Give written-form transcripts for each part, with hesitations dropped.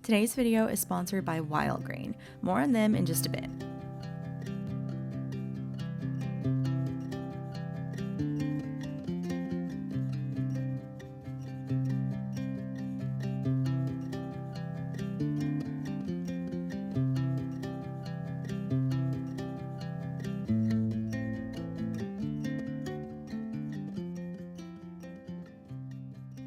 Today's video is sponsored by Wildgrain. More on them in just a bit.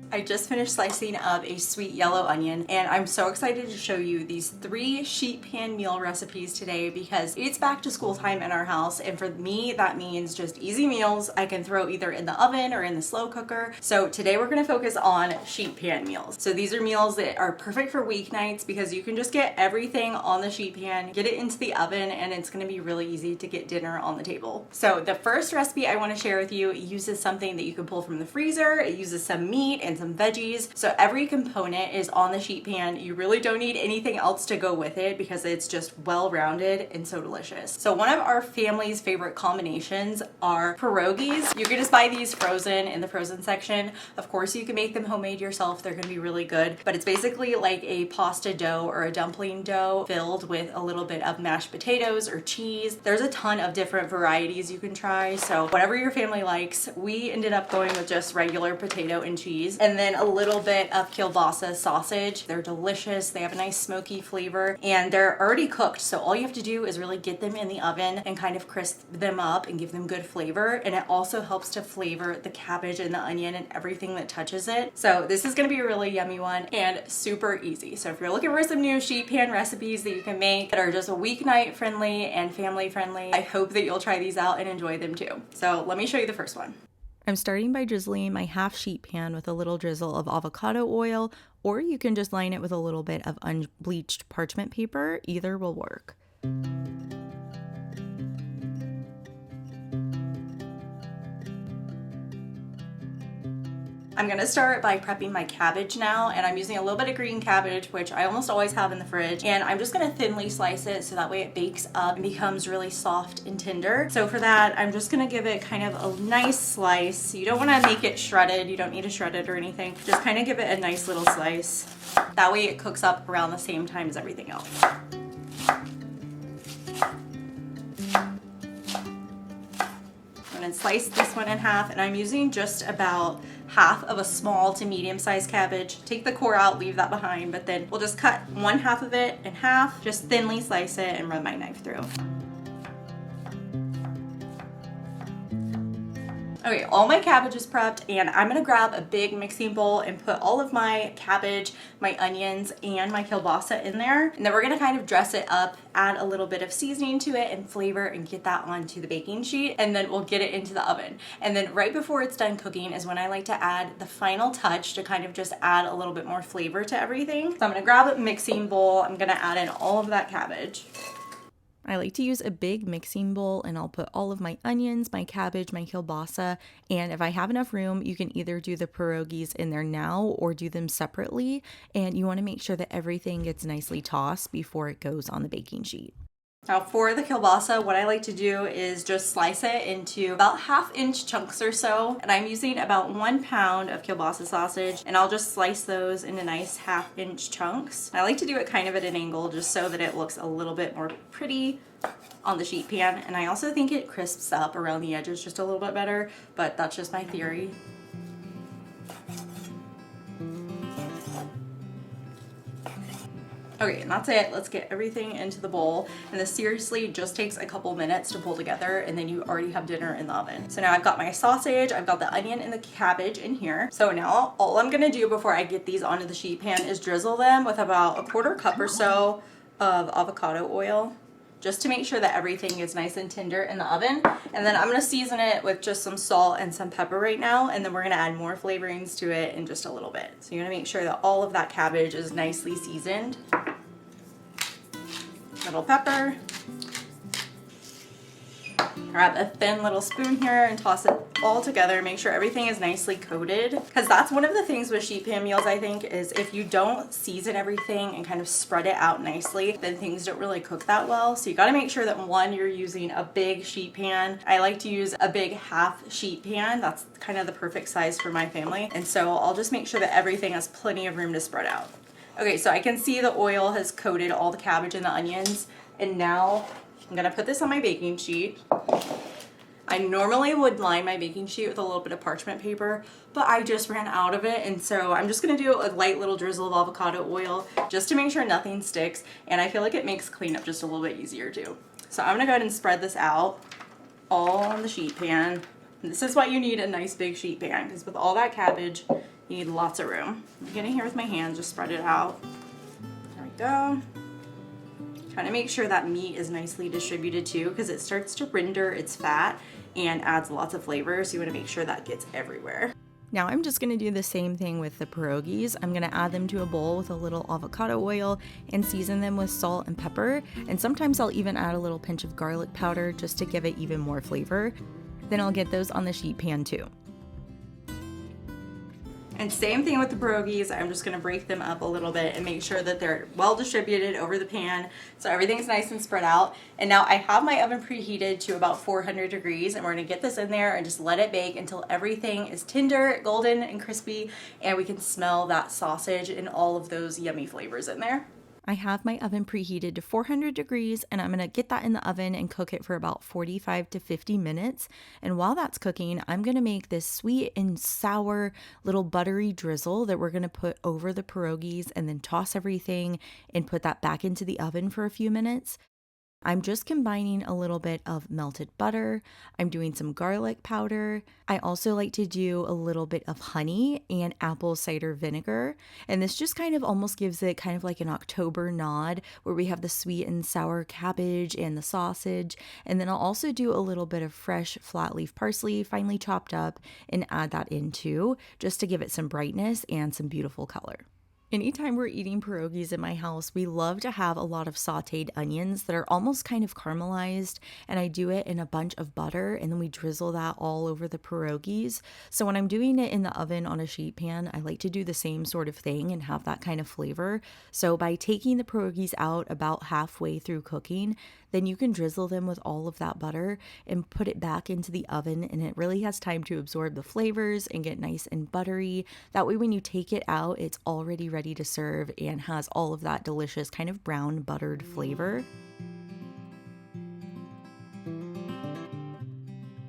I just finished slicing up a sweet yellow onion, and I'm so excited to show you these 3 sheet pan meal recipes today because it's back to school time in our house, and for me that means just easy meals I can throw either in the oven or in the slow cooker. So today we're going to focus on sheet pan meals. So these are meals that are perfect for weeknights because you can just get everything on the sheet pan, get it into the oven, and it's going to be really easy to get dinner on the table. So the first recipe I want to share with you uses something that you can pull from the freezer. It uses some meat and some veggies. So every component is on the sheet pan. You really don't need anything else to go with it because it's just well-rounded and so delicious. So one of our family's favorite combinations are pierogies. You can just buy these frozen in the frozen section. Of course, you can make them homemade yourself. They're gonna be really good, but it's basically like a pasta dough or a dumpling dough filled with a little bit of mashed potatoes or cheese. There's a ton of different varieties you can try. So whatever your family likes. We ended up going with just regular potato and cheese, and then a little bit of kielbasa sausage. They're delicious. They have a nice smoky flavor, and they're already cooked. So all you have to do is really get them in the oven and kind of crisp them up and give them good flavor. And it also helps to flavor the cabbage and the onion and everything that touches it. So this is going to be a really yummy one and super easy. So if you're looking for some new sheet pan recipes that you can make that are just weeknight friendly and family friendly, I hope that you'll try these out and enjoy them too. So let me show you the first one. I'm starting by drizzling my half sheet pan with a little drizzle of avocado oil, or you can just line it with a little bit of unbleached parchment paper. Either will work. I'm gonna start by prepping my cabbage now, and I'm using a little bit of green cabbage, which I almost always have in the fridge, and I'm just gonna thinly slice it so that way it bakes up and becomes really soft and tender. So for that, I'm just gonna give it kind of a nice slice. You don't wanna make it shredded, you don't need to shred it or anything. Just kind of give it a nice little slice. That way it cooks up around the same time as everything else. I'm gonna slice this one in half, and I'm using just about half of a small to medium-sized cabbage. Take the core out, leave that behind, but then we'll just cut one half of it in half, just thinly slice it and run my knife through. Okay, all my cabbage is prepped, and I'm gonna grab a big mixing bowl and put all of my cabbage, my onions, and my kielbasa in there. And then we're gonna kind of dress it up, add a little bit of seasoning to it and flavor, and get that onto the baking sheet, and then we'll get it into the oven. And then right before it's done cooking is when I like to add the final touch to kind of just add a little bit more flavor to everything. So I'm gonna grab a mixing bowl, I'm gonna add in all of that cabbage. I like to use a big mixing bowl, and I'll put all of my onions, my cabbage, my kielbasa, and if I have enough room, you can either do the pierogies in there now or do them separately, and you want to make sure that everything gets nicely tossed before it goes on the baking sheet. Now for the kielbasa, what I like to do is just slice it into about 1/2-inch chunks or so. And I'm using about 1 pound of kielbasa sausage, and I'll just slice those into nice 1/2-inch chunks. I like to do it kind of at an angle just so that it looks a little bit more pretty on the sheet pan. And I also think it crisps up around the edges just a little bit better, but that's just my theory. Okay, and that's it. Let's get everything into the bowl. And this seriously just takes a couple minutes to pull together, and then you already have dinner in the oven. So now I've got my sausage, I've got the onion and the cabbage in here. So now all I'm gonna do before I get these onto the sheet pan is drizzle them with about a 1/4 cup or so of avocado oil, just to make sure that everything is nice and tender in the oven. And then I'm gonna season it with just some salt and some pepper right now, and then we're gonna add more flavorings to it in just a little bit. So you're gonna make sure that all of that cabbage is nicely seasoned. Little pepper. Grab a thin little spoon here and toss it all together. Make sure everything is nicely coated, because that's one of the things with sheet pan meals, I think, is if you don't season everything and kind of spread it out nicely, then things don't really cook that well. So you got to make sure that one, you're using a big sheet pan. I like to use a big half sheet pan. That's kind of the perfect size for my family. And so I'll just make sure that everything has plenty of room to spread out. Okay, so I can see the oil has coated all the cabbage and the onions, and now I'm gonna put this on my baking sheet. I normally would line my baking sheet with a little bit of parchment paper, but I just ran out of it, and so I'm just gonna do a light little drizzle of avocado oil just to make sure nothing sticks, and I feel like it makes cleanup just a little bit easier too. So I'm gonna go ahead and spread this out all on the sheet pan. And this is why you need a nice big sheet pan, because with all that cabbage, you need lots of room. I'm getting here with my hands, just spread it out. There we go. Trying to make sure that meat is nicely distributed too, because it starts to render its fat and adds lots of flavor, so you want to make sure that gets everywhere. Now I'm just going to do the same thing with the pierogies. I'm going to add them to a bowl with a little avocado oil and season them with salt and pepper, and sometimes I'll even add a little pinch of garlic powder just to give it even more flavor. Then I'll get those on the sheet pan too. And same thing with the pierogies. I'm just gonna break them up a little bit and make sure that they're well distributed over the pan so everything's nice and spread out. And now I have my oven preheated to about 400 degrees, and we're gonna get this in there and just let it bake until everything is tender, golden, and crispy, and we can smell that sausage and all of those yummy flavors in there. I have my oven preheated to 400 degrees, and I'm gonna get that in the oven and cook it for about 45 to 50 minutes. And while that's cooking, I'm gonna make this sweet and sour little buttery drizzle that we're gonna put over the pierogies and then toss everything and put that back into the oven for a few minutes. I'm just combining a little bit of melted butter. I'm doing some garlic powder. I also like to do a little bit of honey and apple cider vinegar. And this just kind of almost gives it kind of like an October nod, where we have the sweet and sour cabbage and the sausage. And then I'll also do a little bit of fresh flat leaf parsley, finely chopped up, and add that in too, just to give it some brightness and some beautiful color. Anytime we're eating pierogies in my house, we love to have a lot of sauteed onions that are almost kind of caramelized, and I do it in a bunch of butter, and then we drizzle that all over the pierogies. So when I'm doing it in the oven on a sheet pan, I like to do the same sort of thing and have that kind of flavor. So by taking the pierogies out about halfway through cooking, then you can drizzle them with all of that butter and put it back into the oven, and it really has time to absorb the flavors and get nice and buttery. That way when you take it out, it's already ready to serve and has all of that delicious kind of brown buttered flavor.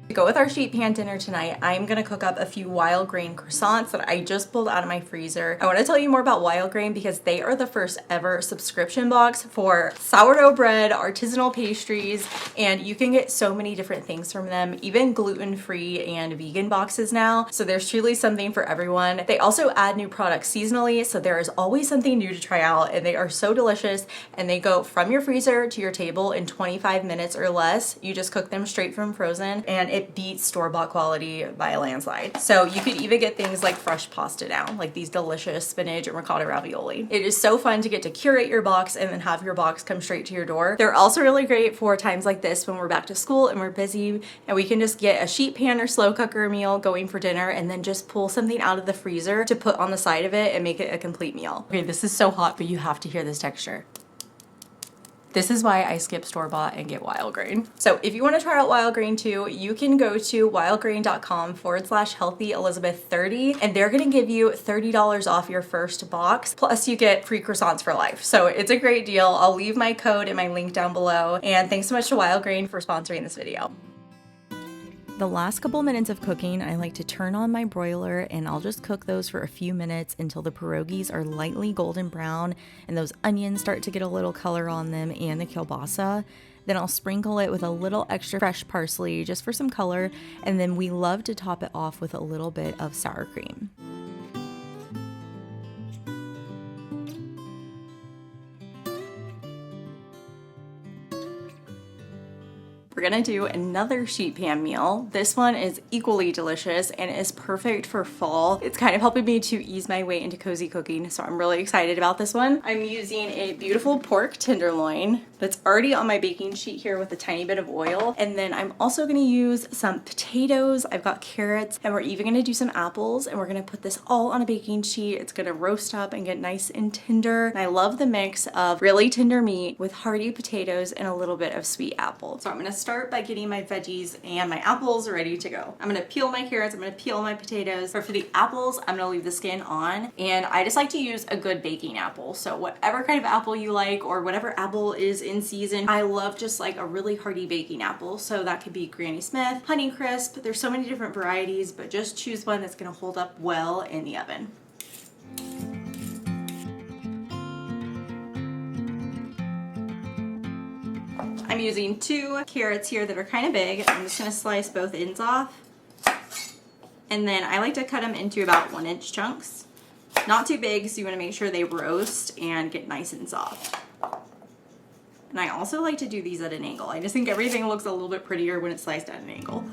To go with our sheet pan dinner tonight, I'm gonna cook up a few Wildgrain croissants that I just pulled out of my freezer. I wanna tell you more about Wildgrain because they are the first ever subscription box for sourdough bread, artisanal pastries, and you can get so many different things from them, even gluten-free and vegan boxes now. So there's truly something for everyone. They also add new products seasonally, so there is always something new to try out, and they are so delicious, and they go from your freezer to your table in 25 minutes or less. You just cook them straight from frozen, and it beats store-bought quality by a landslide. So you could even get things like fresh pasta now, like these delicious spinach and ricotta ravioli. It is so fun to get to curate your box and then have your box come straight to your door. They're also really great for times like this when we're back to school and we're busy, and we can just get a sheet pan or slow cooker meal going for dinner and then just pull something out of the freezer to put on the side of it and make it a complete meal. Okay, this is so hot, but you have to hear this texture. This is why I skip store-bought and get Wildgrain. So if you want to try out Wildgrain too, you can go to wildgrain.com/healthyelizabeth30, and they're going to give you $30 off your first box, plus you get free croissants for life. So it's a great deal. I'll leave my code and my link down below. And thanks so much to Wildgrain for sponsoring this video. The last couple minutes of cooking, I like to turn on my broiler, and I'll just cook those for a few minutes until the pierogies are lightly golden brown and those onions start to get a little color on them and the kielbasa. Then I'll sprinkle it with a little extra fresh parsley just for some color, and then we love to top it off with a little bit of sour cream. We're gonna do another sheet pan meal. This one is equally delicious and is perfect for fall. It's kind of helping me to ease my way into cozy cooking, so I'm really excited about this one. I'm using a beautiful pork tenderloin that's already on my baking sheet here with a tiny bit of oil. And then I'm also gonna use some potatoes. I've got carrots, and we're even gonna do some apples, and we're gonna put this all on a baking sheet. It's gonna roast up and get nice and tender. And I love the mix of really tender meat with hearty potatoes and a little bit of sweet apple. So I'm gonna start start by getting my veggies and my apples ready to go. I'm gonna peel my carrots, I'm gonna peel my potatoes, but for the apples, I'm gonna leave the skin on, and I just like to use a good baking apple. So whatever kind of apple you like, or whatever apple is in season, I love just like a really hearty baking apple. So that could be Granny Smith, Honeycrisp, there's so many different varieties, but just choose one that's gonna hold up well in the oven. I'm using 2 carrots here that are kind of big. I'm just gonna slice both ends off. And then I like to cut them into about 1-inch chunks. Not too big, so you wanna make sure they roast and get nice and soft. And I also like to do these at an angle. I just think everything looks a little bit prettier when it's sliced at an angle.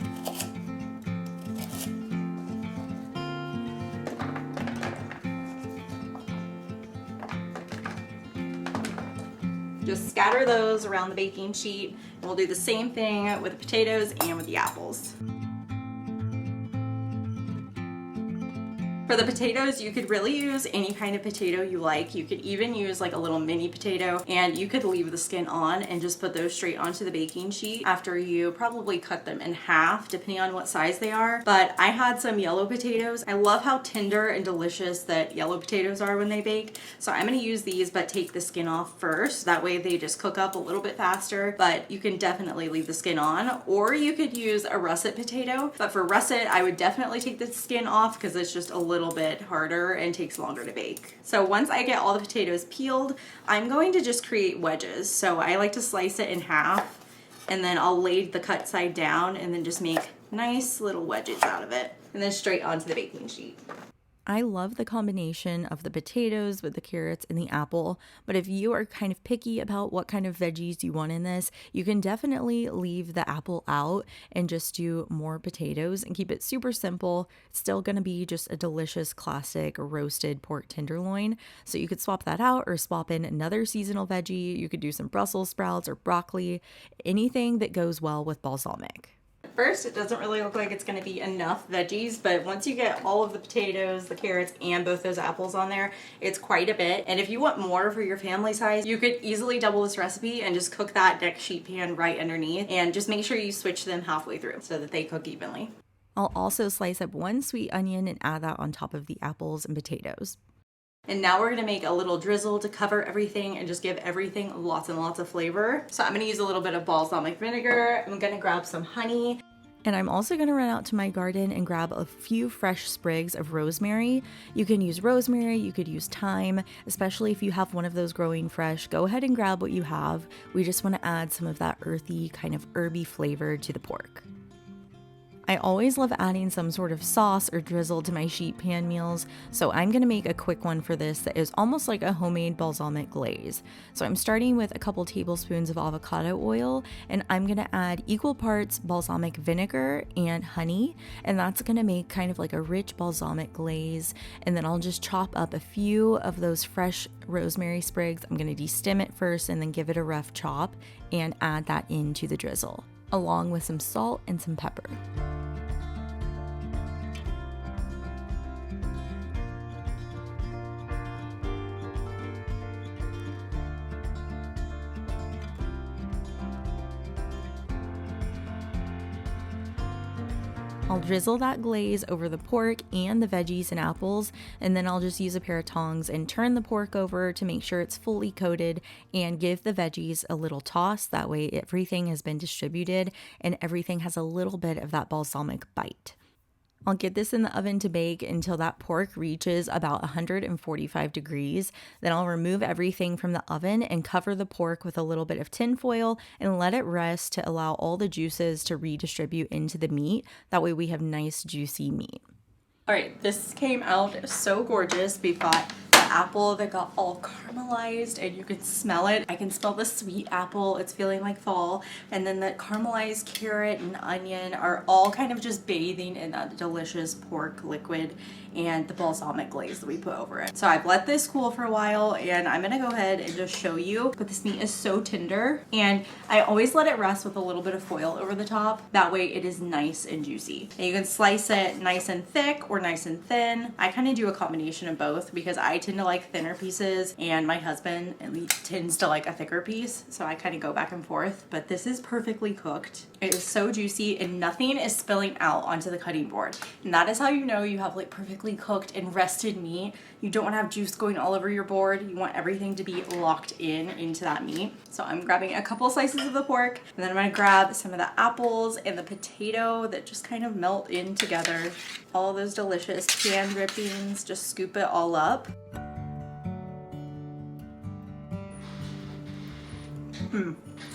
Just scatter those around the baking sheet, and we'll do the same thing with the potatoes and with the apples. For the potatoes, you could really use any kind of potato you like. You could even use like a little mini potato, and you could leave the skin on and just put those straight onto the baking sheet after you probably cut them in half, depending on what size they are. But I had some yellow potatoes. I love how tender and delicious that yellow potatoes are when they bake. So I'm gonna use these, but take the skin off first. That way they just cook up a little bit faster, but you can definitely leave the skin on. Or you could use a russet potato, but for russet, I would definitely take the skin off because it's just a little bit harder and takes longer to bake. So once I get all the potatoes peeled, I'm going to just create wedges. So I like to slice it in half, and then I'll lay the cut side down and then just make nice little wedges out of it, and then straight onto the baking sheet. I love the combination of the potatoes with the carrots and the apple, but if you are kind of picky about what kind of veggies you want in this, you can definitely leave the apple out and just do more potatoes and keep it super simple. It's still going to be just a delicious classic roasted pork tenderloin. So you could swap that out or swap in another seasonal veggie. You could do some Brussels sprouts or broccoli, anything that goes well with balsamic. First, it doesn't really look like it's going to be enough veggies, but once you get all of the potatoes, the carrots, and both those apples on there, it's quite a bit. And if you want more for your family size, you could easily double this recipe and just cook that next sheet pan right underneath, and just make sure you switch them halfway through so that they cook evenly. I'll also slice up 1 sweet onion and add that on top of the apples and potatoes. And now we're gonna make a little drizzle to cover everything and just give everything lots and lots of flavor. So I'm gonna use a little bit of balsamic vinegar. I'm gonna grab some honey. And I'm also gonna run out to my garden and grab a few fresh sprigs of rosemary. You can use rosemary, you could use thyme, especially if you have one of those growing fresh. Go ahead and grab what you have. We just wanna add some of that earthy, kind of herby flavor to the pork. I always love adding some sort of sauce or drizzle to my sheet pan meals, so I'm going to make a quick one for this that is almost like a homemade balsamic glaze. So I'm starting with a couple tablespoons of avocado oil, and I'm going to add equal parts balsamic vinegar and honey, and that's going to make kind of like a rich balsamic glaze. And then I'll just chop up a few of those fresh rosemary sprigs. I'm going to destem it first and then give it a rough chop and add that into the drizzle, along with some salt and some pepper. I'll drizzle that glaze over the pork and the veggies and apples, and then I'll just use a pair of tongs and turn the pork over to make sure it's fully coated and give the veggies a little toss. That way everything has been distributed and everything has a little bit of that balsamic bite. I'll get this in the oven to bake until that pork reaches about 145 degrees. Then I'll remove everything from the oven and cover the pork with a little bit of tin foil and let it rest to allow all the juices to redistribute into the meat. That way we have nice juicy meat. All right, this came out so gorgeous. We've got the apple that got all caramelized and you can smell it. I can smell the sweet apple. It's feeling like fall. And then the caramelized carrot and onion are all kind of just bathing in that delicious pork liquid and the balsamic glaze that we put over it. So I've let this cool for a while and I'm gonna go ahead and just show you, but this meat is so tender and I always let it rest with a little bit of foil over the top. That way it is nice and juicy. And you can slice it nice and thick or nice and thin. I kind of do a combination of both because I tend tend to like thinner pieces, and my husband at least tends to like a thicker piece, so I kind of go back and forth. But this is perfectly cooked. It is so juicy and nothing is spilling out onto the cutting board. And that is how you know you have like perfectly cooked and rested meat. You don't want to have juice going all over your board. You want everything to be locked in into that meat. So I'm grabbing a couple slices of the pork, and then I'm going to grab some of the apples and the potato that just kind of melt in together. All those delicious canned drippings, just scoop it all up.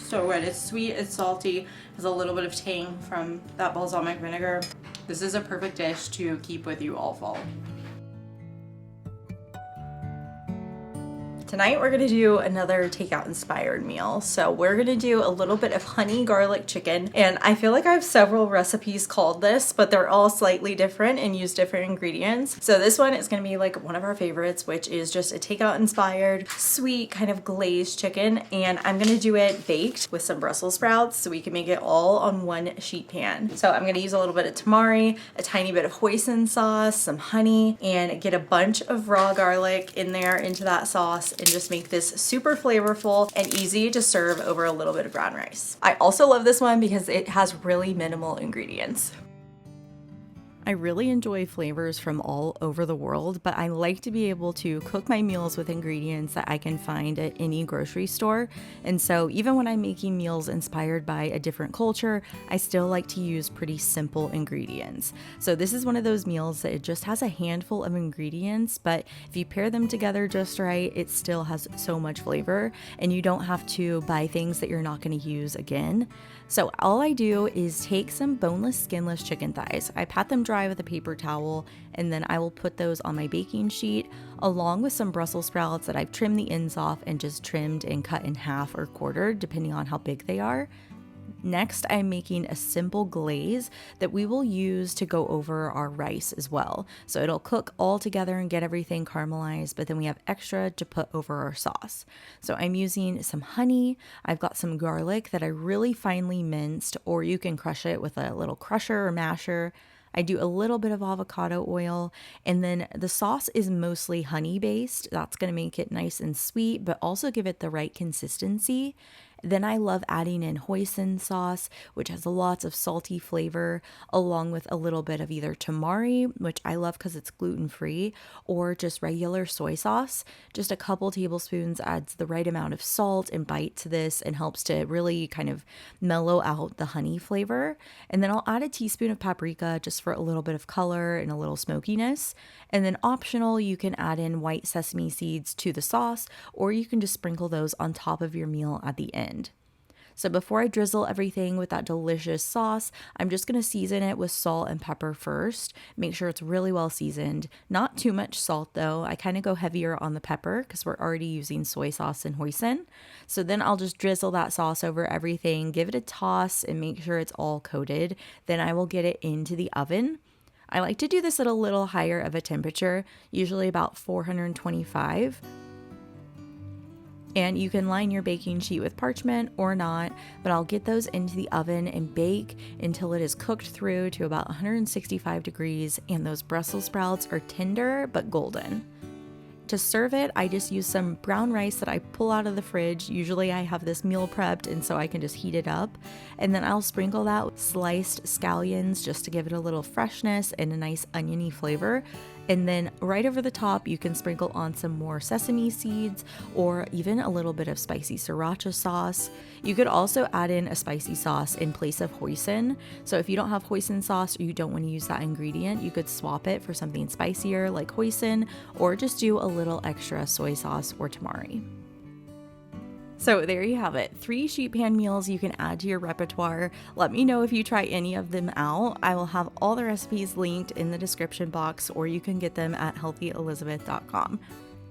So good. It's sweet, it's salty, has a little bit of tang from that balsamic vinegar. This is a perfect dish to keep with you all fall. Tonight we're gonna do another takeout inspired meal. So we're gonna do a little bit of honey garlic chicken, and I feel like I have several recipes called this, but they're all slightly different and use different ingredients. So this one is gonna be like one of our favorites, which is just a takeout inspired, sweet kind of glazed chicken, and I'm gonna do it baked with some Brussels sprouts so we can make it all on one sheet pan. So I'm gonna use a little bit of tamari, a tiny bit of hoisin sauce, some honey, and get a bunch of raw garlic in there into that sauce, and just make this super flavorful and easy to serve over a little bit of brown rice. I also love this one because it has really minimal ingredients. I really enjoy flavors from all over the world, but I like to be able to cook my meals with ingredients that I can find at any grocery store. And so even when I'm making meals inspired by a different culture, I still like to use pretty simple ingredients. So this is one of those meals that it just has a handful of ingredients, but if you pair them together just right, it still has so much flavor, and you don't have to buy things that you're not going to use again. So all I do is take some boneless, skinless chicken thighs. I pat them dry with a paper towel, and then I will put those on my baking sheet along with some Brussels sprouts that I've trimmed the ends off and just trimmed and cut in half or quartered depending on how big they are. Next, I'm making a simple glaze that we will use to go over our rice as well. So it'll cook all together and get everything caramelized, but then we have extra to put over our sauce. So I'm using some honey. I've got some garlic that I really finely minced, or you can crush it with a little crusher or masher. I do a little bit of avocado oil, and then the sauce is mostly honey based. That's going to make it nice and sweet, but also give it the right consistency. Then I love adding in hoisin sauce, which has lots of salty flavor, along with a little bit of either tamari, which I love because it's gluten-free, or just regular soy sauce. Just a couple tablespoons adds the right amount of salt and bite to this and helps to really kind of mellow out the honey flavor. And then I'll add a teaspoon of paprika just for a little bit of color and a little smokiness. And then optional, you can add in white sesame seeds to the sauce, or you can just sprinkle those on top of your meal at the end. So before I drizzle everything with that delicious sauce, I'm just going to season it with salt and pepper first. Make sure it's really well seasoned. Not too much salt though. I kind of go heavier on the pepper because we're already using soy sauce and hoisin. So then I'll just drizzle that sauce over everything, give it a toss, and make sure it's all coated. Then I will get it into the oven. I like to do this at a little higher of a temperature, usually about 425. And you can line your baking sheet with parchment or not, but I'll get those into the oven and bake until it is cooked through to about 165 degrees and those Brussels sprouts are tender but golden. To serve it, I just use some brown rice that I pull out of the fridge. Usually I have this meal prepped, and so I can just heat it up. And then I'll sprinkle that with sliced scallions just to give it a little freshness and a nice oniony flavor. And then right over the top, you can sprinkle on some more sesame seeds or even a little bit of spicy sriracha sauce. You could also add in a spicy sauce in place of hoisin. So if you don't have hoisin sauce or you don't want to use that ingredient, you could swap it for something spicier like hoisin, or just do a little extra soy sauce or tamari. So there you have it, 3 sheet pan meals you can add to your repertoire. Let me know if you try any of them out. I will have all the recipes linked in the description box, or you can get them at healthyelizabeth.com.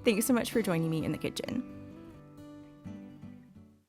Thanks so much for joining me in the kitchen.